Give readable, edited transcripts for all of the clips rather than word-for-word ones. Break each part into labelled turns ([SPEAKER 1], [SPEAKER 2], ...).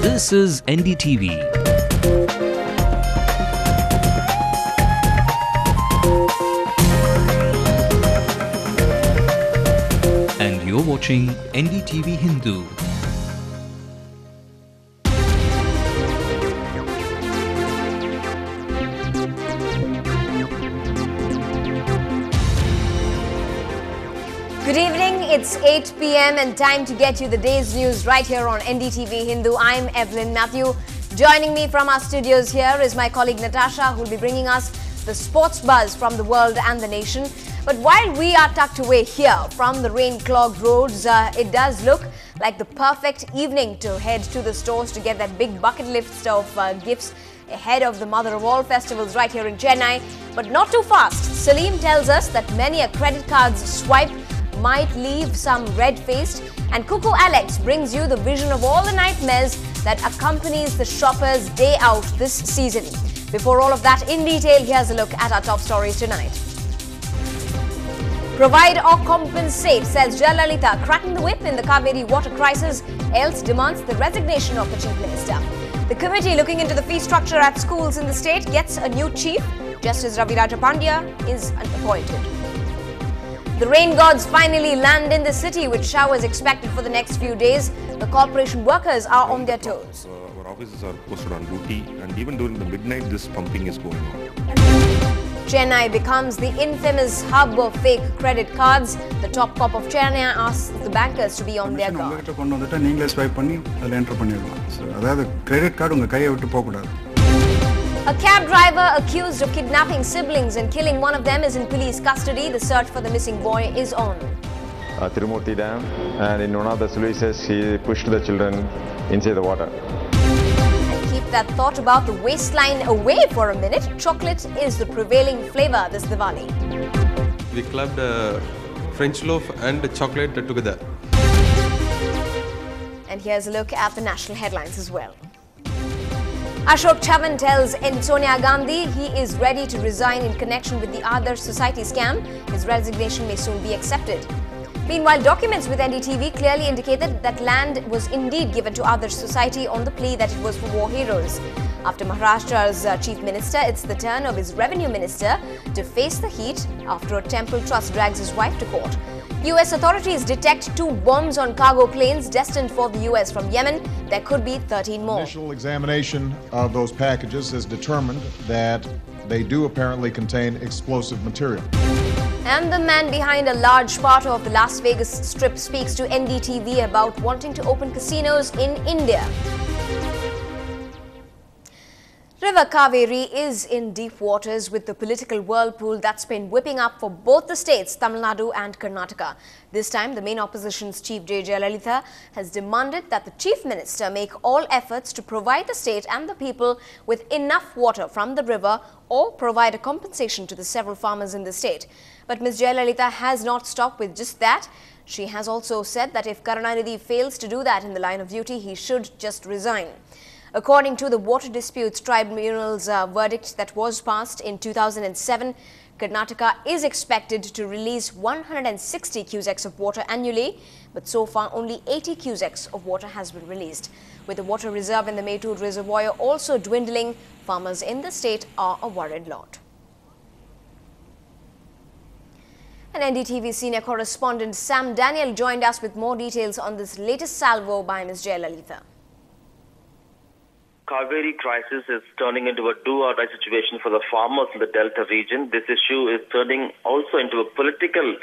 [SPEAKER 1] This is NDTV. And you're watching Ndtv-Hindu.
[SPEAKER 2] Good evening, it's 8 p.m. and time to get you the day's news right here on Ndtv-Hindu. I'm Evelyn Matthew. Joining me from our studios here is my colleague Natasha, who will be bringing us the sports buzz from the world and the nation. But while we are tucked away here from the rain-clogged roads, it does look like the perfect evening to head to the stores to get that big bucket list of gifts ahead of the Mother of All festivals right here in Chennai. But not too fast. Salim tells us that many a credit card's swipe might leave some red-faced, and Cuckoo Alex brings you the vision of all the nightmares that accompanies the shopper's day out this season. Before all of that, in detail, here's a look at our top stories tonight. Provide or compensate, says Jayalalitha, cracking the whip in the Kaveri water crisis, else demands the resignation of the Chief Minister. The committee looking into the fee structure at schools in the state gets a new chief. Justice Ravi Pandya is appointed. The rain gods finally land in the city, with showers expected for the next few days. The corporation workers are on their toes.
[SPEAKER 3] Our officers are posted on duty, and even during the midnight, this pumping is going on.
[SPEAKER 2] Chennai becomes the infamous hub of fake credit cards. The top cop of Chennai asks the bankers to be on their guard. A cab driver accused of kidnapping siblings and killing one of them is in police custody. The search for the missing boy is on.
[SPEAKER 4] Tirumurti Dam, and in one of the sluices he pushed the children inside the water.
[SPEAKER 2] And keep that thought about the waistline away for a minute. Chocolate is the prevailing flavour this Diwali.
[SPEAKER 5] We clubbed French loaf and chocolate together.
[SPEAKER 2] And here's a look at the national headlines as well. Ashok Chavan tells Sonia Gandhi he is ready to resign in connection with the Adarsh Society scam. His resignation may soon be accepted. Meanwhile, documents with NDTV clearly indicated that land was indeed given to Adarsh Society on the plea that it was for war heroes. After Maharashtra's chief minister, it's the turn of his revenue minister to face the heat after a temple trust drags his wife to court. US authorities detect 2 bombs on cargo planes destined for the US from Yemen. There could be 13 more.
[SPEAKER 6] Initial examination of those packages has determined that they do apparently contain explosive material.
[SPEAKER 2] And the man behind a large part of the Las Vegas Strip speaks to NDTV about wanting to open casinos in India. River Kaveri is in deep waters with the political whirlpool that's been whipping up for both the states, Tamil Nadu and Karnataka. This time, the main opposition's chief Jayalalitha has demanded that the chief minister make all efforts to provide the state and the people with enough water from the river or provide a compensation to the several farmers in the state. But Ms. Jayalalitha has not stopped with just that. She has also said that if Karunanidhi fails to do that in the line of duty, he should just resign. According to the Water Disputes Tribunal's verdict that was passed in 2007, Karnataka is expected to release 160 cusecs of water annually, but so far only 80 cusecs of water has been released. With the water reserve in the Mettur reservoir also dwindling, farmers in the state are a worried lot. And NDTV senior correspondent Sam Daniel joined us with more details on this latest salvo by Ms. Jayalalitha.
[SPEAKER 7] Kaveri crisis is turning into a do-or-die situation for the farmers in the Delta region. This issue is turning also into a political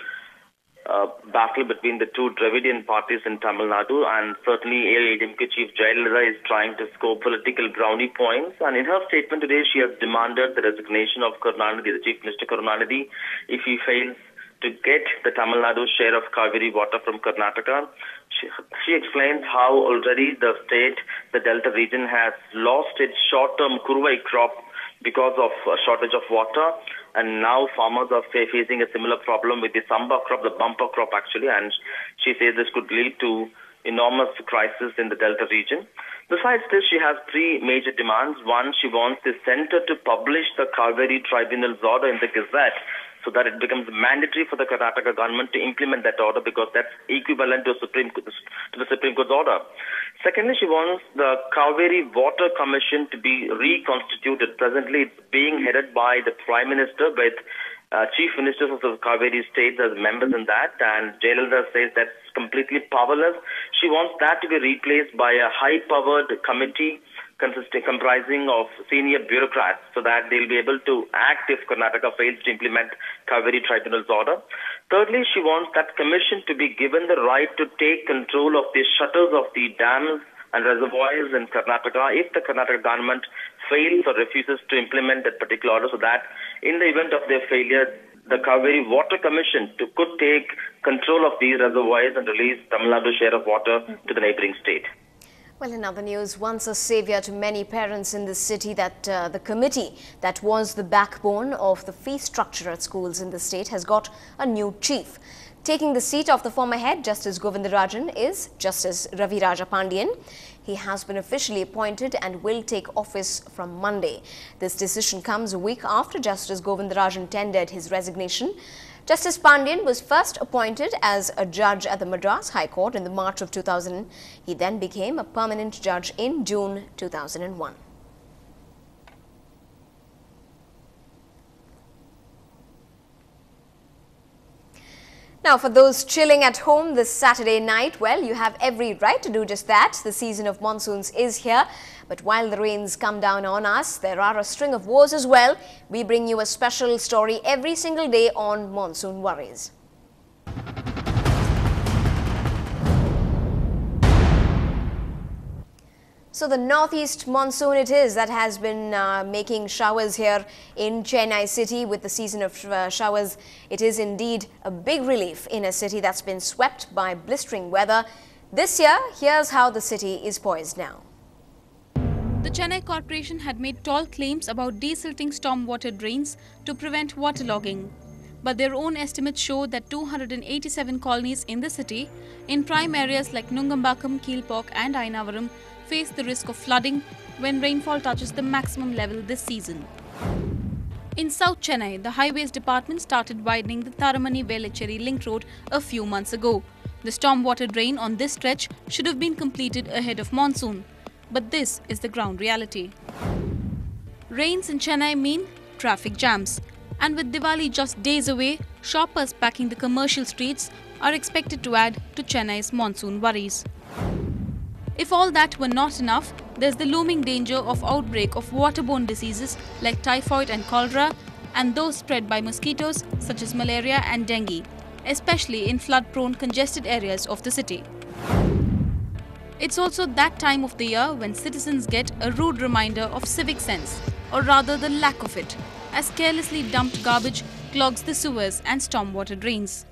[SPEAKER 7] battle between the two Dravidian parties in Tamil Nadu, and certainly AIADMK Chief Jayalalitha is trying to score political brownie points. And in her statement today, she has demanded the resignation of Karunanidhi, the Chief Minister Karunanidhi, if he fails to get the Tamil Nadu share of Kaveri water from Karnataka. She explains how already the state, the Delta region, has lost its short-term Kuruvai crop because of a shortage of water, and now farmers are facing a similar problem with the Samba crop, the bumper crop actually, and she says this could lead to enormous crisis in the Delta region. Besides this, she has 3 major demands. One, she wants the centre to publish the Kaveri Tribunal's order in the Gazette, so that it becomes mandatory for the Karnataka government to implement that order, because that's equivalent to the Supreme Court's order. Secondly, she wants the Kaveri Water Commission to be reconstituted. Presently, it's being headed by the Prime Minister with Chief Ministers of the Kaveri states as members in that, and Jayalalitha says that's completely powerless. She wants that to be replaced by a high-powered committee comprising of senior bureaucrats so that they'll be able to act if Karnataka fails to implement Kaveri Tribunal's order. Thirdly, she wants that commission to be given the right to take control of the shutters of the dams and reservoirs in Karnataka if the Karnataka government fails or refuses to implement that particular order, so that in the event of their failure, the Kaveri Water Commission could take control of these reservoirs and release Tamil Nadu's share of water to the neighboring state.
[SPEAKER 2] Well, in other news, once a savior to many parents in the city, that the committee that was the backbone of the fee structure at schools in the state has got a new chief. Taking the seat of the former head, Justice Govindarajan, is Justice Ravi Raja Pandian. He has been officially appointed and will take office from Monday. This decision comes a week after Justice Govindarajan tendered his resignation. Justice Pandian was first appointed as a judge at the Madras High Court in the March of 2000. He then became a permanent judge in June 2001. Now, for those chilling at home this Saturday night, well, you have every right to do just that. The season of monsoons is here. But while the rains come down on us, there are a string of woes as well. We bring you a special story every single day on Monsoon Worries. So the northeast monsoon it is that has been making showers here in Chennai city. With the season of showers, it is indeed a big relief in a city that's been swept by blistering weather. This year, here's how the city is poised now.
[SPEAKER 8] The Chennai Corporation had made tall claims about desilting stormwater drains to prevent waterlogging. But their own estimates show that 287 colonies in the city, in prime areas like Nungambakam, Keelpok and Ainavaram, face the risk of flooding when rainfall touches the maximum level this season. In South Chennai, the Highways Department started widening the Tharamani-Velachery link road a few months ago. The stormwater drain on this stretch should have been completed ahead of monsoon. But this is the ground reality. Rains in Chennai mean traffic jams. And with Diwali just days away, shoppers packing the commercial streets are expected to add to Chennai's monsoon worries. If all that were not enough, there's the looming danger of outbreak of waterborne diseases like typhoid and cholera, and those spread by mosquitoes such as malaria and dengue, especially in flood-prone congested areas of the city. It's also that time of the year when citizens get a rude reminder of civic sense, or rather the lack of it, as carelessly dumped garbage clogs the sewers and stormwater drains.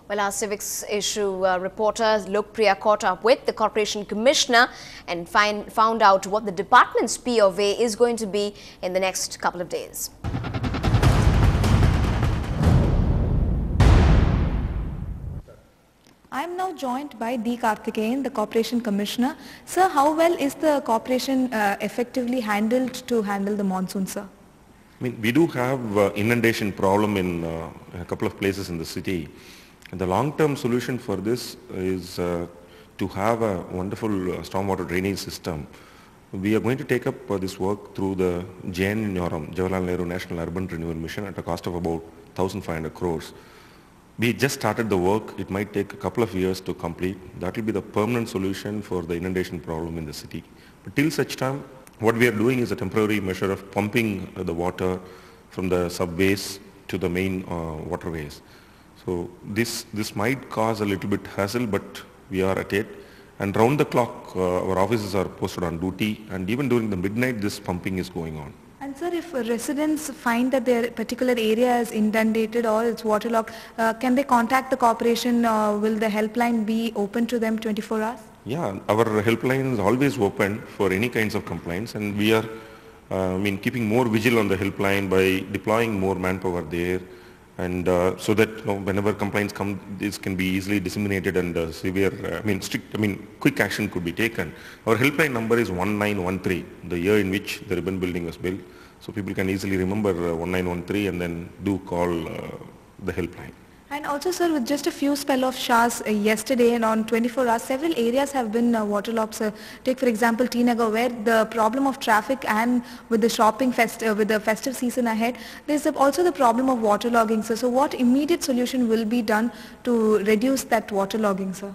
[SPEAKER 2] Well, our civics issue reporter Lokpriya caught up with the Corporation Commissioner and found out what the department's P of A is going to be in the next couple of days.
[SPEAKER 9] I am now joined by D. Karthikeyan, the Corporation Commissioner. Sir, how well is the Corporation effectively handled to handle the monsoon, sir?
[SPEAKER 3] I mean, we do have inundation problem in a couple of places in the city. And the long-term solution for this is to have a wonderful stormwater drainage system. We are going to take up this work through the JNRM, Jawaharlal Nehru National Urban Renewal Mission, at a cost of about 1,500 crores. We just started the work. It might take a couple of years to complete. That will be the permanent solution for the inundation problem in the city. But till such time, what we are doing is a temporary measure of pumping the water from the subways to the main waterways. So this might cause a little bit hassle, but we are at it. And round the clock, our officers are posted on duty, and even during the midnight, this pumping is going on.
[SPEAKER 9] And sir, if residents find that their particular area is inundated or it's waterlogged, can they contact the corporation? Will the helpline be open to them 24 hours?
[SPEAKER 3] Yeah, our helpline is always open for any kinds of complaints, and we are keeping more vigil on the helpline by deploying more manpower there. And so that whenever complaints come, this can be easily disseminated and quick action could be taken. Our helpline number is 1913, the year in which the ribbon building was built. So people can easily remember 1913 and then do call the helpline.
[SPEAKER 9] And also, sir, with just a few spell of showers yesterday and on 24 hours, several areas have been waterlogged. Sir. Take for example T Nagar, where the problem of traffic and with the with the festive season ahead, there's also the problem of waterlogging, sir. So what immediate solution will be done to reduce that waterlogging, sir?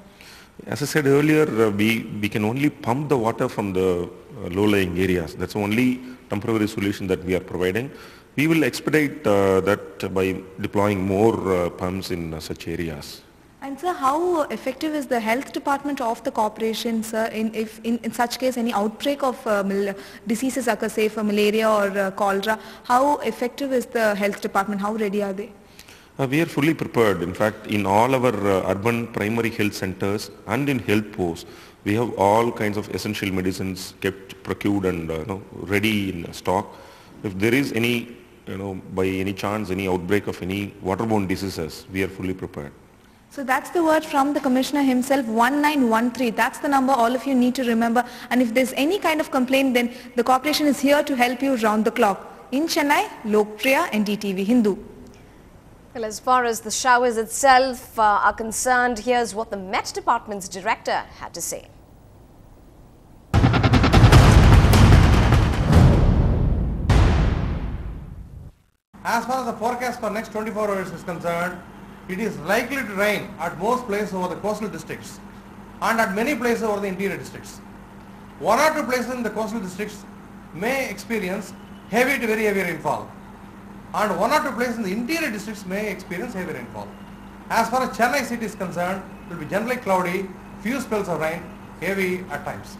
[SPEAKER 3] As I said earlier, we can only pump the water from the low-lying areas. That's the only temporary solution that we are providing. We will expedite that by deploying more pumps in such areas.
[SPEAKER 9] And sir, how effective is the health department of the corporation, sir, in such case any outbreak of diseases occur, say for malaria or cholera? How effective is the health department? How ready are they?
[SPEAKER 3] We are fully prepared. In fact, in all our urban primary health centers and in health posts, we have all kinds of essential medicines kept procured and ready in stock. If there is any, by any chance, any outbreak of any waterborne diseases, we are fully prepared.
[SPEAKER 9] So that's the word from the Commissioner himself, 1913. That's the number all of you need to remember. And if there's any kind of complaint, then the corporation is here to help you round the clock. In Chennai, Lokpriya, Ndtv-Hindu.
[SPEAKER 2] Well, as far as the showers itself are concerned, here's what the Met Department's director had to say.
[SPEAKER 10] As far as the forecast for next 24 hours is concerned, it is likely to rain at most places over the coastal districts and at many places over the interior districts. One or two places in the coastal districts may experience heavy to very heavy rainfall, and one or two places in the interior districts may experience heavy rainfall. As far as Chennai city is concerned, it will be generally cloudy, few spells of rain, heavy at times.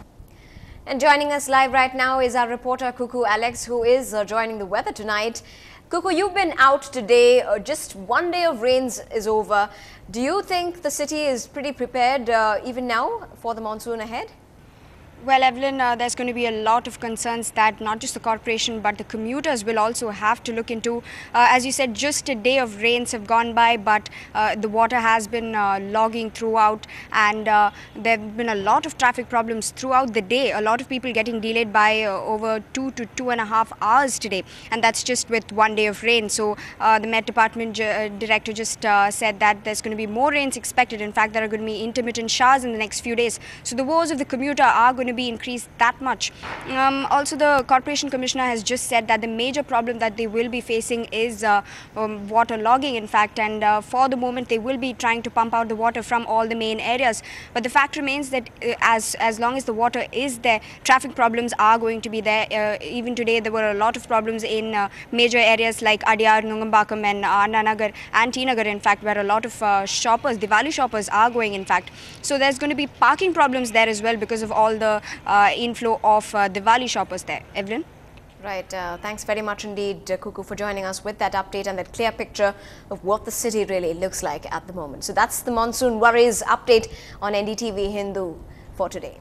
[SPEAKER 2] And joining us live right now is our reporter Kuku Alex, who is joining the weather tonight. Kuku, you've been out today, just one day of rains is over. Do you think the city is pretty prepared even now for the monsoon ahead?
[SPEAKER 11] Well, Evelyn, there's going to be a lot of concerns that not just the corporation but the commuters will also have to look into. As you said, just a day of rains have gone by, but the water has been logging throughout, and there have been a lot of traffic problems throughout the day. A lot of people getting delayed by over 2 to 2.5 hours today, and that's just with one day of rain. So the Met Department director just said that there's going to be more rains expected. In fact, there are going to be intermittent showers in the next few days. So the woes of the commuter are going to be increased that much. Also, the corporation commissioner has just said that the major problem that they will be facing is water logging, in fact, and for the moment they will be trying to pump out the water from all the main areas. But the fact remains that as long as the water is there, traffic problems are going to be there. Even today there were a lot of problems in major areas like Adyar, Nungambakam and Annanagar and T Nagar, in fact, where a lot of shoppers, Diwali shoppers are going, in fact. So there's going to be parking problems there as well because of all the inflow of Diwali shoppers there. Evelyn?
[SPEAKER 2] Right. Thanks very much indeed, Kuku, for joining us with that update and that clear picture of what the city really looks like at the moment. So that's the monsoon worries update on Ndtv-Hindu for today.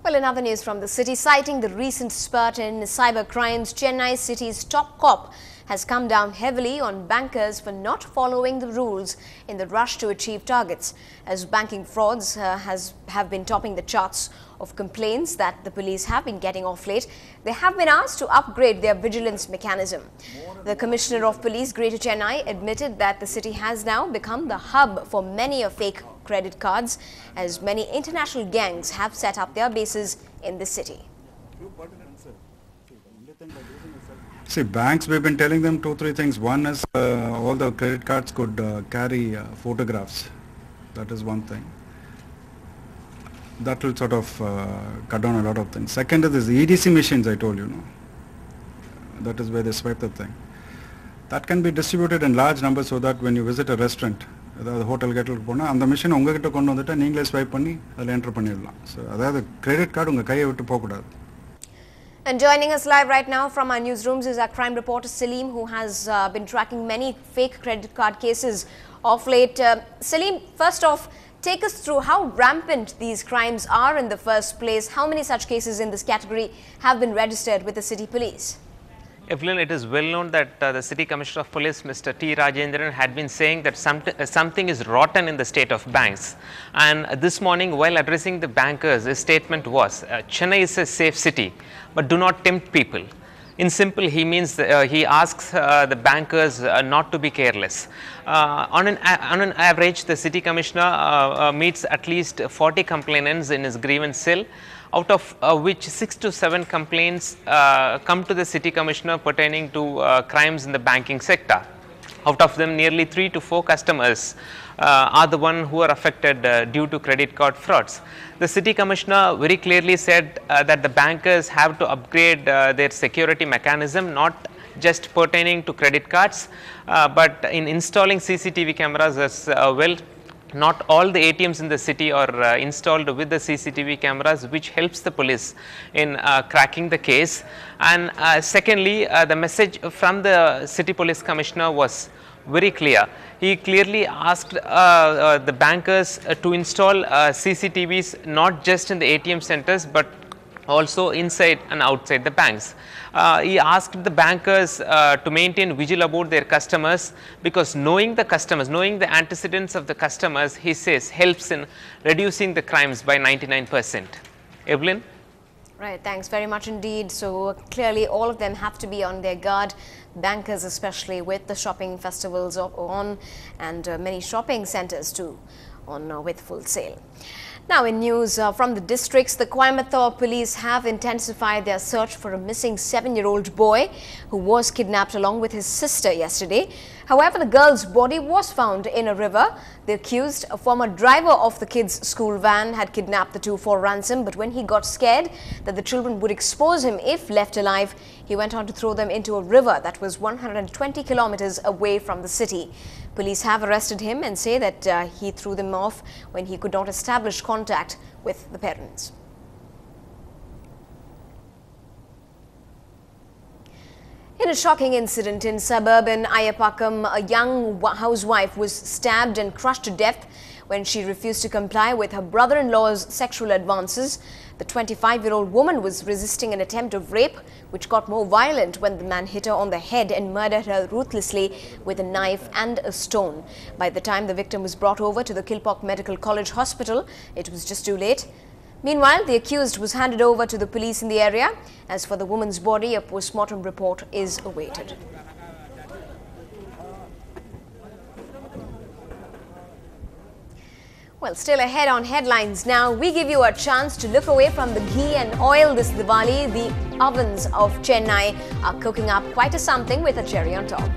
[SPEAKER 2] Well, in other news from the city, citing the recent spurt in cyber crimes, Chennai city's top cop has come down heavily on bankers for not following the rules in the rush to achieve targets, as banking frauds have been topping the charts of complaints that the police have been getting off late. They have been asked to upgrade their vigilance mechanism. The Commissioner of Police, Greater Chennai, admitted that the city has now become the hub for many of fake credit cards, as many international gangs have set up their bases in the city.
[SPEAKER 12] See, banks, we've been telling them 2-3 things. One is all the credit cards could carry photographs. That is one thing. That will sort of cut down a lot of things. Second is the EDC machines, I told you. That is where they swipe the thing. That can be distributed in large numbers so that when you visit a restaurant, the hotel and the machine உங்ககிட்ட கொண்டு வந்துட்டா நீங்களே swipe பண்ணி அதில் enter பண்ணிடலாம். So அதாவது credit card உங்க கையை விட்டு போக கூடாது.
[SPEAKER 2] And joining us live right now from our newsrooms is our crime reporter Salim, who has been tracking many fake credit card cases of late. Salim, first off, take us through how rampant these crimes are in the first place. How many such cases in this category have been registered with the city police?
[SPEAKER 13] Evelyn, it is well known that the City Commissioner of Police, Mr. T. Rajendran, had been saying that something is rotten in the state of banks. And this morning, while addressing the bankers, his statement was, Chennai is a safe city, but do not tempt people. In simple, he means he asks the bankers not to be careless. On an average, the City Commissioner meets at least 40 complainants in his grievance cell, out of which 6 to 7 complaints come to the City Commissioner pertaining to crimes in the banking sector. Out of them, nearly 3 to 4 customers are the one who are affected due to credit card frauds. The City Commissioner very clearly said that the bankers have to upgrade their security mechanism, not just pertaining to credit cards, but in installing CCTV cameras as well. Not all the ATMs in the city are installed with the CCTV cameras, which helps the police in cracking the case. And secondly, the message from the City Police Commissioner was very clear. He clearly asked the bankers to install CCTVs not just in the ATM centers, but also inside and outside the banks. He asked the bankers to maintain vigil about their customers, because knowing the customers, knowing the antecedents of the customers, he says helps in reducing the crimes by 99%. Evelyn?
[SPEAKER 2] Right, thanks very much indeed. So clearly all of them have to be on their guard, bankers especially, with the shopping festivals on, and many shopping centers too on with full sale. Now in news from the districts, the Coimbatore police have intensified their search for a missing 7-year-old boy who was kidnapped along with his sister yesterday. However, the girl's body was found in a river. The accused, a former driver of the kids' school van, had kidnapped the two for ransom, but when he got scared that the children would expose him if left alive, he went on to throw them into a river that was 120 kilometers away from the city. Police have arrested him and say that he threw them off when he could not establish contact with the parents. In a shocking incident in suburban Ayapakam, a young housewife was stabbed and crushed to death when she refused to comply with her brother-in-law's sexual advances. The 25-year-old woman was resisting an attempt of rape, which got more violent when the man hit her on the head and murdered her ruthlessly with a knife and a stone. By the time the victim was brought over to the Kilpauk Medical College Hospital, it was just too late. Meanwhile, the accused was handed over to the police in the area. As for the woman's body, a post-mortem report is awaited. Well, still ahead on headlines now, we give you a chance to look away from the ghee and oil this Diwali. The ovens of Chennai are cooking up quite a something with a cherry on top.